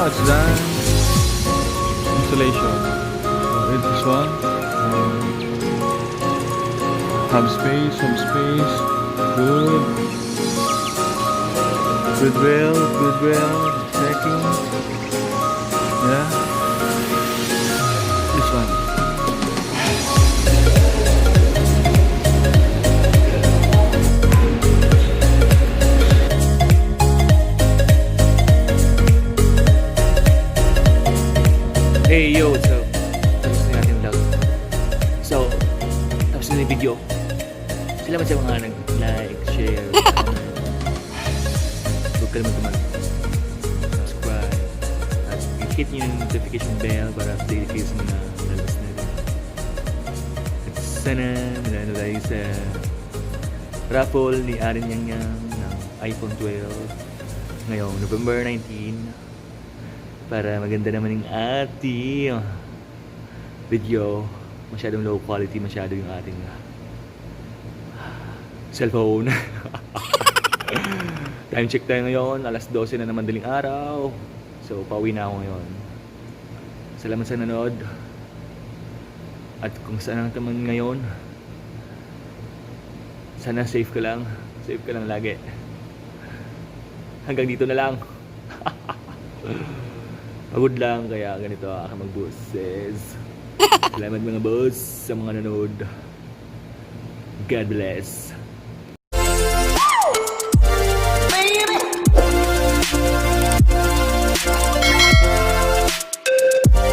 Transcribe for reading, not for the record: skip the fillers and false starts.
Now it's done. Installation. Read this one. Some space. Good. Good weld. Tacking. Yeah. This one. Hey yo, what's up? Tapos na natin vlog. So, tapos na yung video. Salamat sa mga nag-like, share, comment. Huwag ka naman subscribe. At hit nyo yung notification bell para update kayo sa mga lalabas na rin. At sana nanalo tayo sa raffle ni Aaron Yang ng iPhone 12 ngayong November 19. Para maganda naman yung ating video. Masyadong low quality, masyado yung ating cellphone. Time check tayo ngayon, alas 12 na naman daling araw. So, pauwi na ako ngayon. Salamat sa nanood. At kung saan ang taman ngayon, sana safe ka lang. Safe ka lang lagi. Hanggang dito na lang. Pagod lang, kaya ganito ako mag-bosses. Salamat mga boss sa mga nanood. God bless.